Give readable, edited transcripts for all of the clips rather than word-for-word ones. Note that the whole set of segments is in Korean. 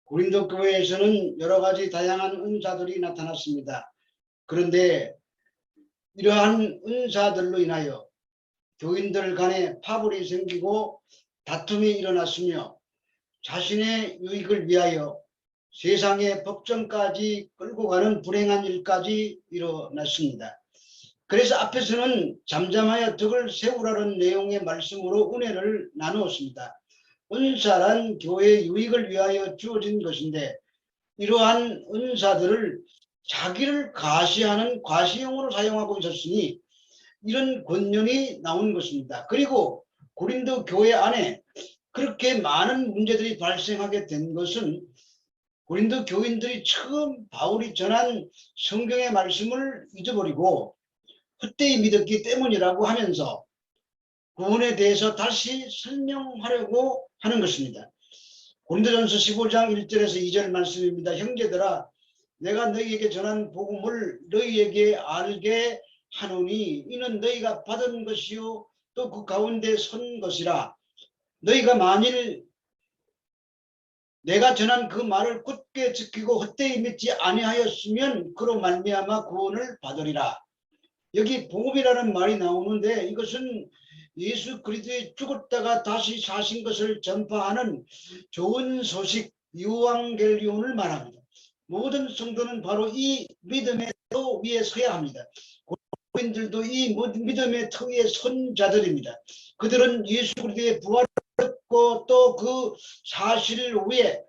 고린도 교회에서는 여러 가지 다양한 은사들이 나타났습니다. 그런데 이러한 은사들로 인하여 교인들 간에 파벌이 생기고 다툼이 일어났으며 자신의 유익을 위하여 세상의 법정까지 끌고 가는 불행한 일까지 일어났습니다. 그래서 앞에서는 잠잠하여 덕을 세우라는 내용의 말씀으로 은혜를 나누었습니다. 은사란 교회의 유익을 위하여 주어진 것인데 이러한 은사들을 자기를 과시하는 과시용으로 사용하고 있었으니 이런 권면이 나온 것입니다. 그리고 고린도 교회 안에 그렇게 많은 문제들이 발생하게 된 것은 고린도 교인들이 처음 바울이 전한 성경의 말씀을 잊어버리고 헛되이 믿었기 때문이라고 하면서 구원에 대해서 다시 설명하려고 하는 것입니다. 고린도전서 15장 1절에서 2절 말씀입니다. 형제들아 내가 너희에게 전한 복음을 너희에게 알게 하노니 이는 너희가 받은 것이요 또 그 가운데 선 것이라. 너희가 만일 내가 전한 그 말을 굳게 지키고 헛되이 믿지 아니하였으면 그로 말미암아 구원을 받으리라. 여기 복음이라는 말이 나오는데 이것은 예수 그리스도의 죽었다가 다시 사신 것을 전파하는 좋은 소식 유앙겔리온을 말합니다. 모든 성도는 바로 이 믿음의 도 위에 서야 합니다. 교인들도 이 믿음의 터위에 선 자들입니다. 그들은 예수 그리스도의 부활을 듣고 또 그 사실 위에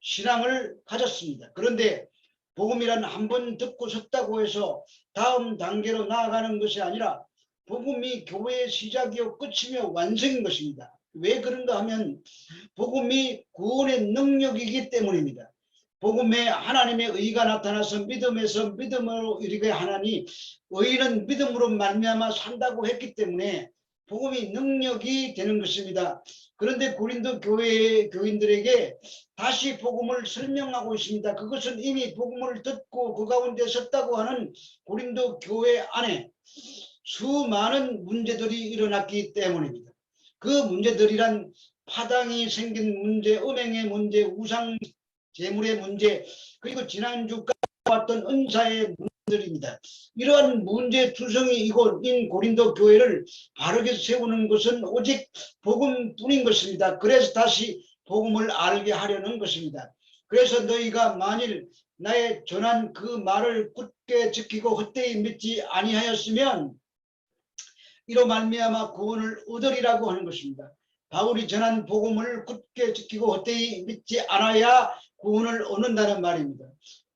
신앙을 가졌습니다. 그런데 복음이란 한 번 듣고 섰다고 해서 다음 단계로 나아가는 것이 아니라 복음이 교회의 시작이요 끝이며 완성인 것입니다. 왜 그런가 하면 복음이 구원의 능력이기 때문입니다. 복음에 하나님의 의가 나타나서 믿음에서 믿음으로 이르게 하나니 의인은 믿음으로 말미암아 산다고 했기 때문에 복음이 능력이 되는 것입니다. 그런데 고린도 교회 교인들에게 다시 복음을 설명하고 있습니다. 그것은 이미 복음을 듣고 그 가운데 섰다고 하는 고린도 교회 안에 수많은 문제들이 일어났기 때문입니다. 그 문제들이란 파당이 생긴 문제, 은행의 문제, 우상 재물의 문제, 그리고 지난주까지 왔던 은사의 문제들입니다. 이러한 문제투성이인 고린도 교회를 바르게 세우는 것은 오직 복음뿐인 것입니다. 그래서 다시 복음을 알게 하려는 것입니다. 그래서 너희가 만일 나의 전한 그 말을 굳게 지키고 헛되이 믿지 아니하였으면 이로 말미암아 구원을 얻으리라고 하는 것입니다. 바울이 전한 복음을 굳게 지키고 헛되이 믿지 않아야 구원을 얻는다는 말입니다.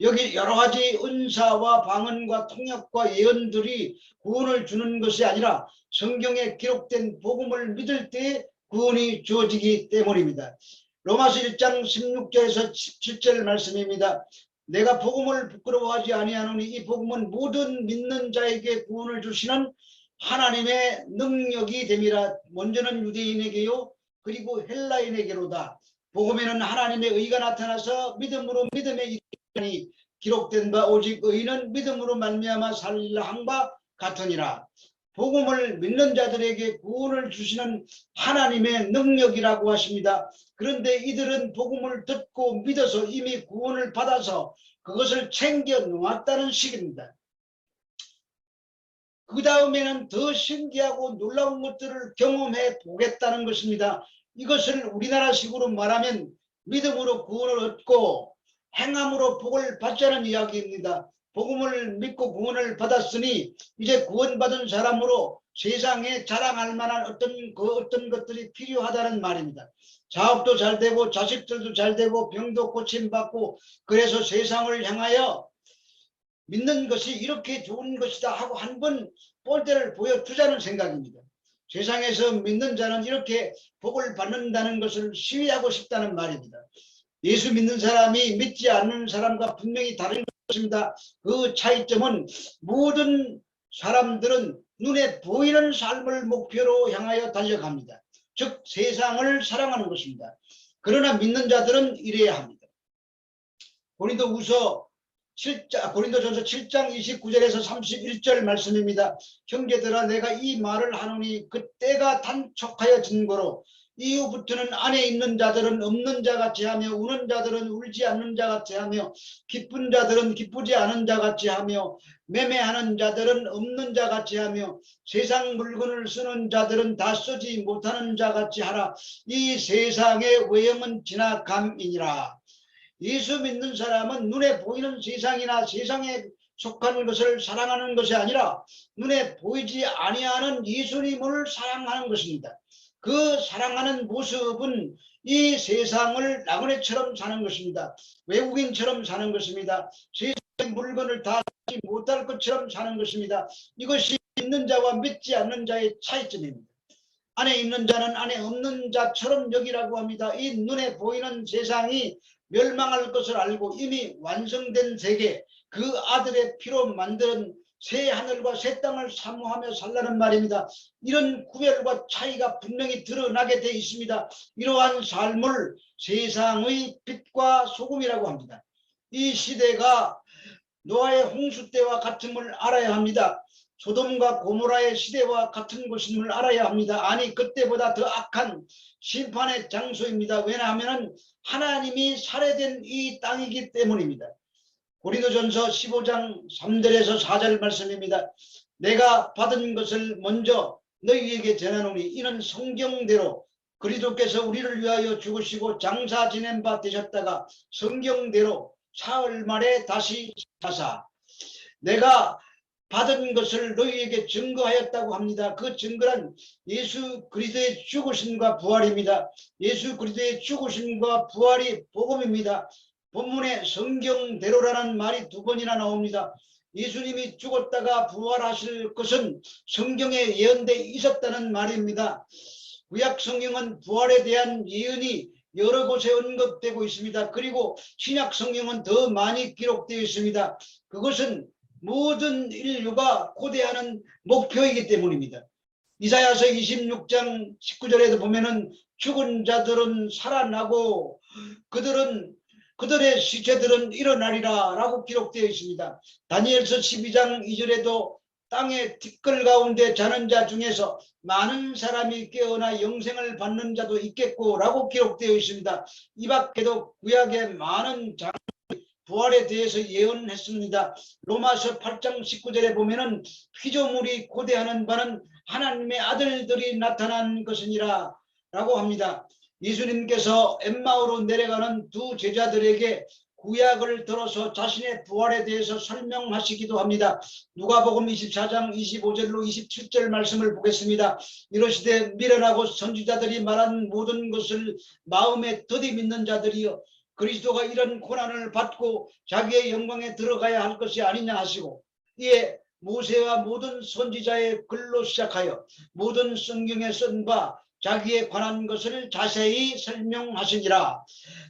여기 여러 가지 은사와 방언과 통역과 예언들이 구원을 주는 것이 아니라 성경에 기록된 복음을 믿을 때 구원이 주어지기 때문입니다. 로마서 1장 16절에서 17절 말씀입니다. 내가 복음을 부끄러워하지 아니하노니 이 복음은 모든 믿는 자에게 구원을 주시는 하나님의 능력이 됨이라. 먼저는 유대인에게요 그리고 헬라인에게로다. 복음에는 하나님의 의가 나타나서 믿음으로 믿음에 이르니 기록된 바 오직 의인은 믿음으로 말미암아 살리라 한 바 같으니라. 복음을 믿는 자들에게 구원을 주시는 하나님의 능력이라고 하십니다. 그런데 이들은 복음을 듣고 믿어서 이미 구원을 받아서 그것을 챙겨 놓았다는 식입니다. 그 다음에는 더 신기하고 놀라운 것들을 경험해 보겠다는 것입니다. 이것을 우리나라식으로 말하면 믿음으로 구원을 얻고 행함으로 복을 받자는 이야기입니다. 복음을 믿고 구원을 받았으니 이제 구원받은 사람으로 세상에 자랑할 만한 어떤 것들이 필요하다는 말입니다. 사업도 잘 되고 자식들도 잘 되고 병도 고침받고 그래서 세상을 향하여 믿는 것이 이렇게 좋은 것이다 하고 한번 꼴대를 보여주자는 생각입니다. 세상에서 믿는 자는 이렇게 복을 받는다는 것을 시위하고 싶다는 말입니다. 예수 믿는 사람이 믿지 않는 사람과 분명히 다른 것입니다. 그 차이점은 모든 사람들은 눈에 보이는 삶을 목표로 향하여 달려갑니다. 즉 세상을 사랑하는 것입니다. 그러나 믿는 자들은 이래야 합니다. 고린도전서 7장 29절에서 31절 말씀입니다. 형제들아 내가 이 말을 하노니 그때가 단촉하여 진거로 이후부터는 안에 있는 자들은 없는 자같이 하며 우는 자들은 울지 않는 자같이 하며 기쁜 자들은 기쁘지 않은 자같이 하며 매매하는 자들은 없는 자같이 하며 세상 물건을 쓰는 자들은 다 쓰지 못하는 자같이 하라. 이 세상의 외형은 지나감이니라. 예수 믿는 사람은 눈에 보이는 세상이나 세상에 속한 것을 사랑하는 것이 아니라 눈에 보이지 아니하는 예수님을 사랑하는 것입니다. 그 사랑하는 모습은 이 세상을 나그네처럼 사는 것입니다. 외국인처럼 사는 것입니다. 세상의 물건을 다 사지 못할 것처럼 사는 것입니다. 이것이 믿는 자와 믿지 않는 자의 차이점입니다. 안에 있는 자는 안에 없는 자처럼 여기라고 합니다. 이 눈에 보이는 세상이 멸망할 것을 알고 이미 완성된 세계, 그 아들의 피로 만든 새 하늘과 새 땅을 사모하며 살라는 말입니다. 이런 구별과 차이가 분명히 드러나게 되어 있습니다. 이러한 삶을 세상의 빛과 소금이라고 합니다. 이 시대가 노아의 홍수 때와 같음을 알아야 합니다. 소돔과 고모라의 시대와 같은 것임을 알아야 합니다. 아니 그때보다 더 악한 심판의 장소입니다. 왜냐하면 하나님이 살해된 이 땅이기 때문입니다. 고린도전서 15장 3절에서 4절 말씀입니다. 내가 받은 것을 먼저 너희에게 전하노니 이는 성경대로 그리스도께서 우리를 위하여 죽으시고 장사 지낸 바 되셨다가 성경대로 사흘 만에 다시 사사 내가 받은 것을 너희에게 증거하였다고 합니다. 그 증거란 예수 그리스도의 죽으심과 부활입니다. 예수 그리스도의 죽으심과 부활이 복음입니다. 본문에 성경대로라는 말이 2번이나 나옵니다. 예수님이 죽었다가 부활하실 것은 성경에 예언돼 있었다는 말입니다. 구약 성경은 부활에 대한 예언이 여러 곳에 언급되고 있습니다. 그리고 신약 성경은 더 많이 기록되어 있습니다. 그것은 모든 인류가 고대하는 목표이기 때문입니다. 이사야서 26장 19절에도 보면은 죽은 자들은 살아나고 그들의 시체들은 일어나리라 라고 기록되어 있습니다. 다니엘서 12장 2절에도 땅의 티끌 가운데 자는 자 중에서 많은 사람이 깨어나 영생을 받는 자도 있겠고 라고 기록되어 있습니다. 이 밖에도 구약의 많은 부활에 대해서 예언했습니다. 로마서 8장 19절에 보면은 피조물이 고대하는 바는 하나님의 아들들이 나타난 것이니라 라고 합니다. 예수님께서 엠마오로 내려가는 두 제자들에게 구약을 들어서 자신의 부활에 대해서 설명하시기도 합니다. 누가복음 24장 25절로 27절 말씀을 보겠습니다. 이러시되 미련하고 선지자들이 말한 모든 것을 마음에 더디 믿는 자들이여 그리스도가 이런 고난을 받고 자기의 영광에 들어가야 할 것이 아니냐 하시고 이에 모세와 모든 선지자의 글로 시작하여 모든 성경에 쓴 바 자기에 관한 것을 자세히 설명하시니라.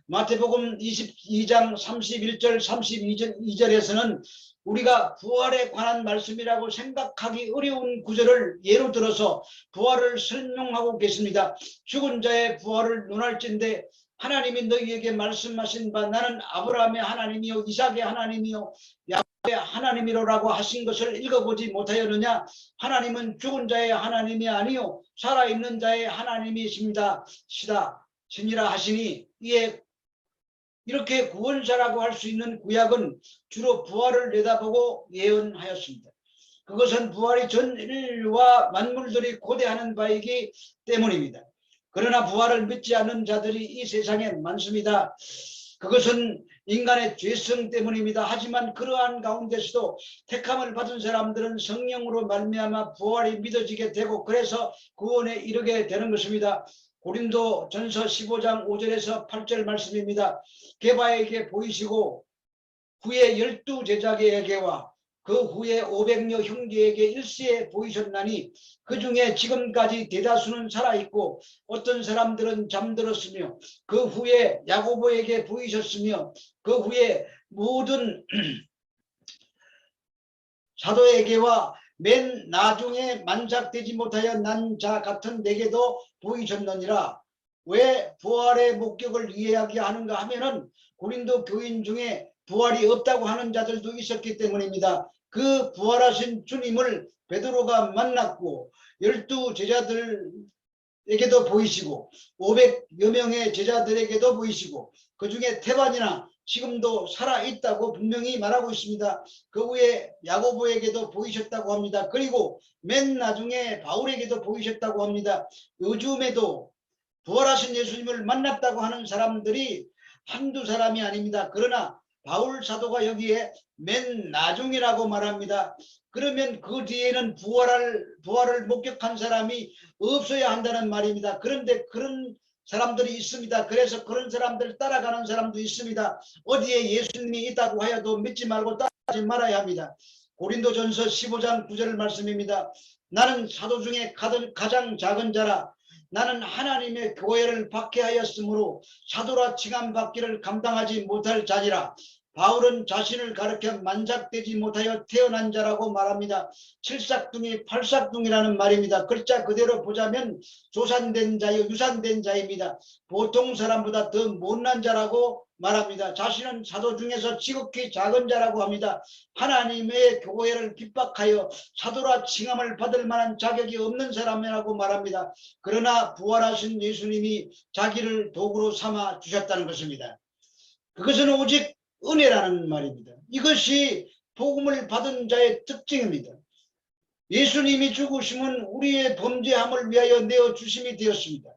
마태복음 22장 31절 32절에서는 우리가 부활에 관한 말씀이라고 생각하기 어려운 구절을 예로 들어서 부활을 설명하고 계십니다. 죽은 자의 부활을 논할진대 하나님이 너희에게 말씀하신 바 나는 아브라함의 하나님이요 이삭의 하나님이요 야곱의 하나님이로라고 하신 것을 읽어보지 못하였느냐. 하나님은 죽은 자의 하나님이 아니요 살아있는 자의 하나님이십니다. 시니라 하시니 이에 이렇게 구원사라고 할 수 있는 구약은 주로 부활을 내다보고 예언하였습니다. 그것은 부활이 전 인류와 만물들이 고대하는 바이기 때문입니다. 그러나 부활을 믿지 않는 자들이 이 세상에 많습니다. 그것은 인간의 죄성 때문입니다. 하지만 그러한 가운데서도 택함을 받은 사람들은 성령으로 말미암아 부활이 믿어지게 되고 그래서 구원에 이르게 되는 것입니다. 고린도전서 15장 5절에서 8절 말씀입니다. 게바에게 보이시고 후에 12제자에게와 그 후에 500여 형제에게 일시에 보이셨나니 그 중에 지금까지 대다수는 살아있고 어떤 사람들은 잠들었으며 그 후에 야고보에게 보이셨으며 그 후에 모든 사도에게와 맨 나중에 만삭되지 못하여 난 자 같은 내게도 보이셨느니라. 왜 부활의 목격을 이야기하는가 하면은 고린도 교인 중에 부활이 없다고 하는 자들도 있었기 때문입니다. 그 부활하신 주님을 베드로가 만났고 12제자들에게도 보이시고 500여 명의 제자들에게도 보이시고 그 중에 태반이나 지금도 살아있다고 분명히 말하고 있습니다. 그 후에 야고보에게도 보이셨다고 합니다. 그리고 맨 나중에 바울에게도 보이셨다고 합니다. 요즘에도 부활하신 예수님을 만났다고 하는 사람들이 한두 사람이 아닙니다. 그러나 바울 사도가 여기에 맨 나중이라고 말합니다. 그러면 그 뒤에는 부활을 목격한 사람이 없어야 한다는 말입니다. 그런데 그런 사람들이 있습니다. 그래서 그런 사람들 따라가는 사람도 있습니다. 어디에 예수님이 있다고 하여도 믿지 말고 따라가지 말아야 합니다. 고린도전서 15장 9절 말씀입니다. 나는 사도 중에 가장 작은 자라. 나는 하나님의 교회를 박해하였으므로 사도라 칭함받기를 감당하지 못할 자니라. 바울은 자신을 가르쳐 만삭되지 못하여 태어난 자라고 말합니다. 칠삭둥이 팔삭둥이라는 말입니다. 글자 그대로 보자면 조산된 자요 유산된 자입니다. 보통 사람보다 더 못난 자라고 말합니다. 자신은 사도 중에서 지극히 작은 자라고 합니다. 하나님의 교회를 핍박하여 사도라 칭함을 받을 만한 자격이 없는 사람이라고 말합니다. 그러나 부활하신 예수님이 자기를 도구로 삼아 주셨다는 것입니다. 그것은 오직 은혜라는 말입니다. 이것이 복음을 받은 자의 특징입니다. 예수님이 죽으심은 우리의 범죄함을 위하여 내어주심이 되었습니다.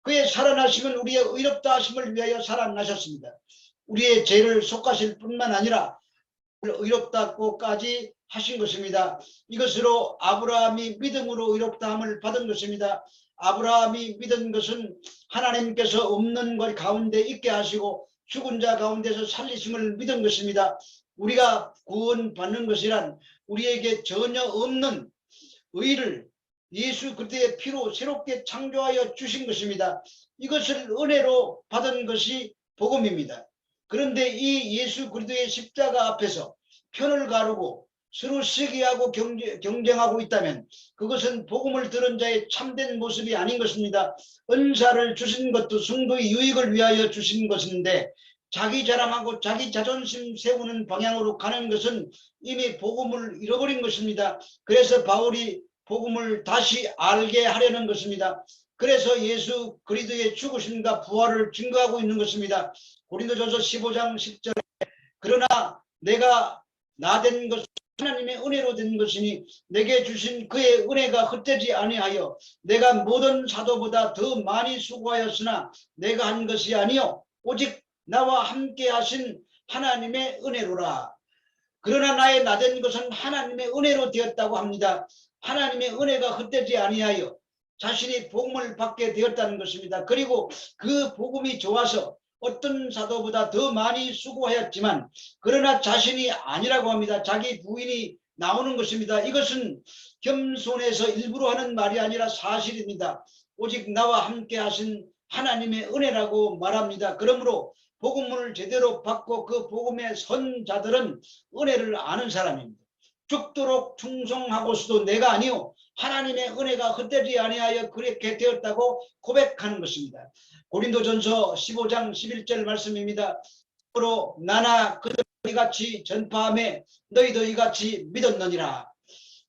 그의 살아나심은 우리의 의롭다 하심을 위하여 살아나셨습니다. 우리의 죄를 속하실 뿐만 아니라 의롭다고까지 하신 것입니다. 이것으로 아브라함이 믿음으로 의롭다함을 받은 것입니다. 아브라함이 믿은 것은 하나님께서 없는 것 가운데 있게 하시고 죽은 자 가운데서 살리심을 믿은 것입니다. 우리가 구원받는 것이란 우리에게 전혀 없는 의를 예수 그리스도의 피로 새롭게 창조하여 주신 것입니다. 이것을 은혜로 받은 것이 복음입니다. 그런데 이 예수 그리스도의 십자가 앞에서 편을 가르고 서로 시기하고 경쟁하고 있다면 그것은 복음을 들은 자의 참된 모습이 아닌 것입니다. 은사를 주신 것도 성도의 유익을 위하여 주신 것인데 자기 자랑하고 자기 자존심 세우는 방향으로 가는 것은 이미 복음을 잃어버린 것입니다. 그래서 바울이 복음을 다시 알게 하려는 것입니다. 그래서 예수 그리스도의 죽으심과 부활을 증거하고 있는 것입니다. 고린도전서 15장 10절에 그러나 내가 나 된 것은 하나님의 은혜로 된 것이니 내게 주신 그의 은혜가 헛되지 아니하여 내가 모든 사도보다 더 많이 수고하였으나 내가 한 것이 아니요 오직 나와 함께 하신 하나님의 은혜로라. 그러나 나의 나 된 것은 하나님의 은혜로 되었다고 합니다. 하나님의 은혜가 헛되지 아니하여 자신이 복음을 받게 되었다는 것입니다. 그리고 그 복음이 좋아서 어떤 사도보다 더 많이 수고하였지만 그러나 자신이 아니라고 합니다. 자기 부인이 나오는 것입니다. 이것은 겸손해서 일부러 하는 말이 아니라 사실입니다. 오직 나와 함께 하신 하나님의 은혜라고 말합니다. 그러므로 복음을 제대로 받고 그 복음의 선 자들은 은혜를 아는 사람입니다. 죽도록 충성하고서도 내가 아니요 하나님의 은혜가 헛되지 아니하여 그렇게 되었다고 고백하는 것입니다. 고린도전서 15장 11절 말씀입니다. 그러므로 나나 그들이 같이 전파함에 너희도 이같이 믿었느니라.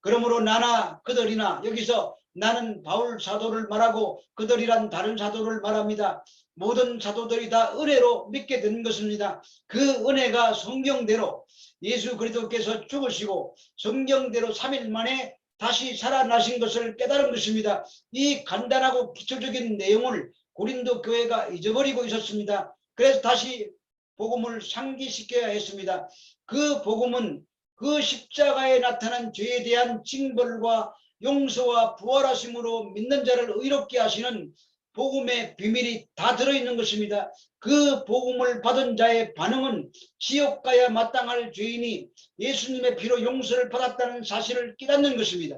그러므로 나나 그들이나 여기서 나는 바울 사도를 말하고 그들이란 다른 사도를 말합니다. 모든 사도들이 다 은혜로 믿게 된 것입니다. 그 은혜가 성경대로 예수 그리스도께서 죽으시고 성경대로 3일 만에 다시 살아나신 것을 깨달은 것입니다. 이 간단하고 기초적인 내용을 고린도 교회가 잊어버리고 있었습니다. 그래서 다시 복음을 상기시켜야 했습니다. 그 복음은 그 십자가에 나타난 죄에 대한 징벌과 용서와 부활하심으로 믿는 자를 의롭게 하시는 복음의 비밀이 다 들어있는 것입니다. 그 복음을 받은 자의 반응은 지옥 가야 마땅할 죄인이 예수님의 피로 용서를 받았다는 사실을 깨닫는 것입니다.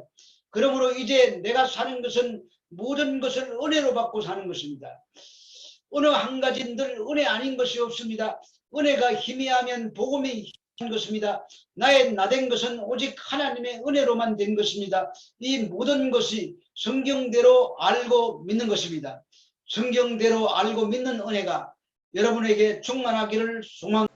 그러므로 이제 내가 사는 것은 모든 것을 은혜로 받고 사는 것입니다. 어느 한 가지 늘 은혜 아닌 것이 없습니다. 은혜가 희미하면 복음이 희미한 것입니다. 나의 나 된 것은 오직 하나님의 은혜로만 된 것입니다. 이 모든 것이 성경대로 알고 믿는 것입니다. 성경대로 알고 믿는 은혜가 여러분에게 충만하기를 소망합니다.